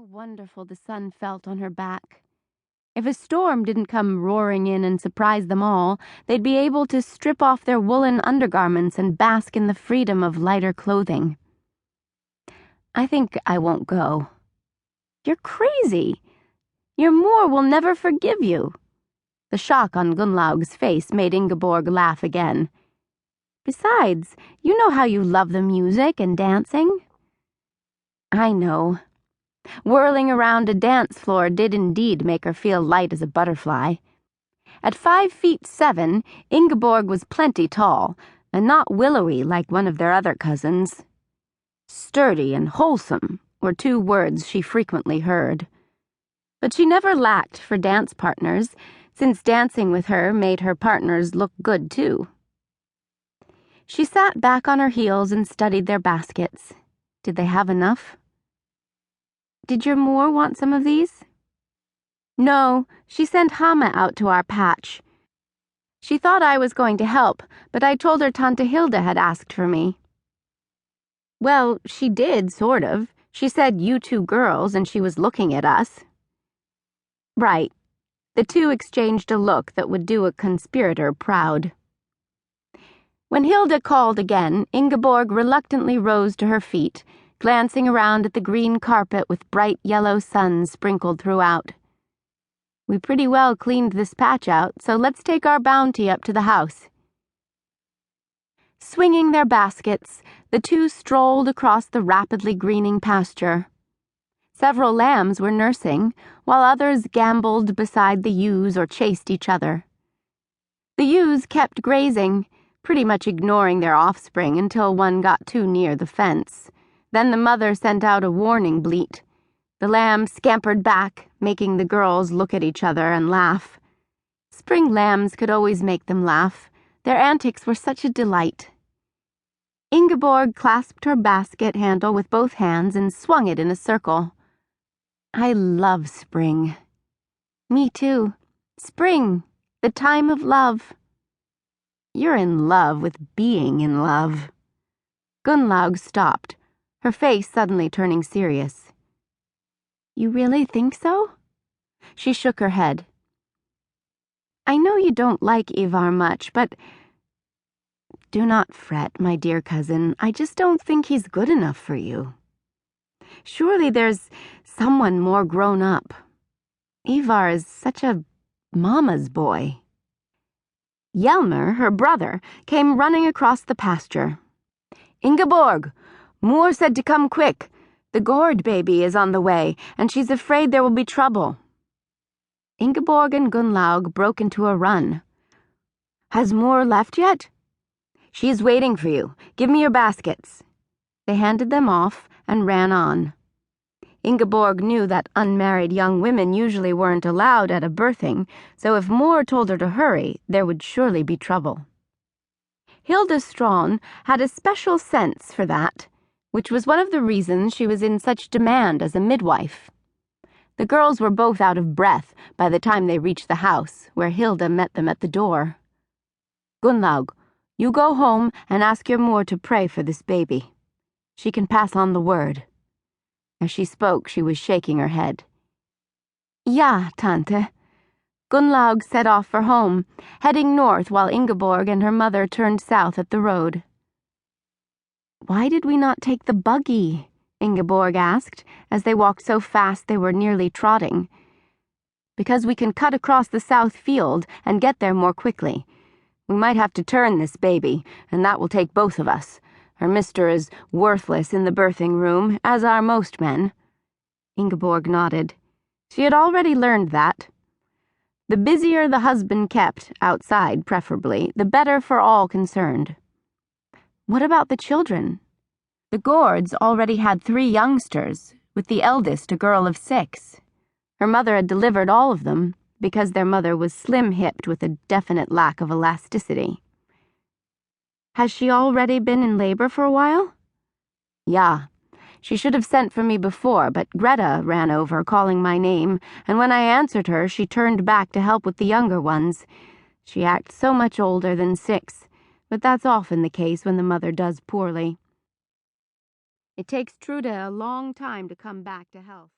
wonderful the sun felt on her back. If a storm didn't come roaring in and surprise them all, they'd be able to strip off their woolen undergarments and bask in the freedom of lighter clothing. I think I won't go. You're crazy. Your Moor will never forgive you. The shock on Gunnlaug's face made Ingeborg laugh again. Besides, you know how you love the music and dancing. I know. Whirling around a dance floor did indeed make her feel light as a butterfly. At 5'7", Ingeborg was plenty tall, and not willowy like one of their other cousins. Sturdy and wholesome were two words she frequently heard. But she never lacked for dance partners, since dancing with her made her partners look good too. She sat back on her heels and studied their baskets. Did they have enough? Did your Moor want some of these? No, she sent Hama out to our patch. She thought I was going to help, but I told her Tante Hilda had asked for me. Well, she did, sort of. She said you two girls, and she was looking at us. Right. The two exchanged a look that would do a conspirator proud. When Hilda called again, Ingeborg reluctantly rose to her feet, glancing around at the green carpet with bright yellow suns sprinkled throughout. We pretty well cleaned this patch out, so let's take our bounty up to the house. Swinging their baskets, the two strolled across the rapidly greening pasture. Several lambs were nursing, while others gamboled beside the ewes or chased each other. The ewes kept grazing, pretty much ignoring their offspring until one got too near the fence. Then the mother sent out a warning bleat. The lamb scampered back, making the girls look at each other and laugh. Spring lambs could always make them laugh. Their antics were such a delight. Ingeborg clasped her basket handle with both hands and swung it in a circle. I love spring. Me too. Spring, the time of love. You're in love with being in love. Gunnlaug stopped, her face suddenly turning serious. You really think so? She shook her head. I know you don't like Ivar much, but do not fret, my dear cousin. I just don't think he's good enough for you. Surely there's someone more grown up. Ivar is such a mama's boy. Hjalmar, her brother, came running across the pasture. Ingeborg! Moor said to come quick. The gourd baby is on the way, and she's afraid there will be trouble. Ingeborg and Gunnlaug broke into a run. Has Moor left yet? She is waiting for you. Give me your baskets. They handed them off and ran on. Ingeborg knew that unmarried young women usually weren't allowed at a birthing, so if Moor told her to hurry, there would surely be trouble. Hilda Strand had a special sense for that, which was one of the reasons she was in such demand as a midwife. The girls were both out of breath by the time they reached the house, where Hilda met them at the door. Gunnlaug, you go home and ask your Moor to pray for this baby. She can pass on the word. As she spoke, she was shaking her head. Ja, Tante. Gunnlaug set off for home, heading north while Ingeborg and her mother turned south at the road. Why did we not take the buggy? Ingeborg asked, as they walked so fast they were nearly trotting. Because we can cut across the south field and get there more quickly. We might have to turn this baby, and that will take both of us. Her mister is worthless in the birthing room, as are most men. Ingeborg nodded. She had already learned that. The busier the husband kept, outside preferably, the better for all concerned. What about the children? The Gourds already had 3 youngsters, with the eldest a girl of 6. Her mother had delivered all of them, because their mother was slim-hipped with a definite lack of elasticity. Has she already been in labor for a while? Yeah. She should have sent for me before, but Greta ran over, calling my name, and when I answered her, she turned back to help with the younger ones. She acts so much older than 6, but that's often the case when the mother does poorly. It takes Trude a long time to come back to health.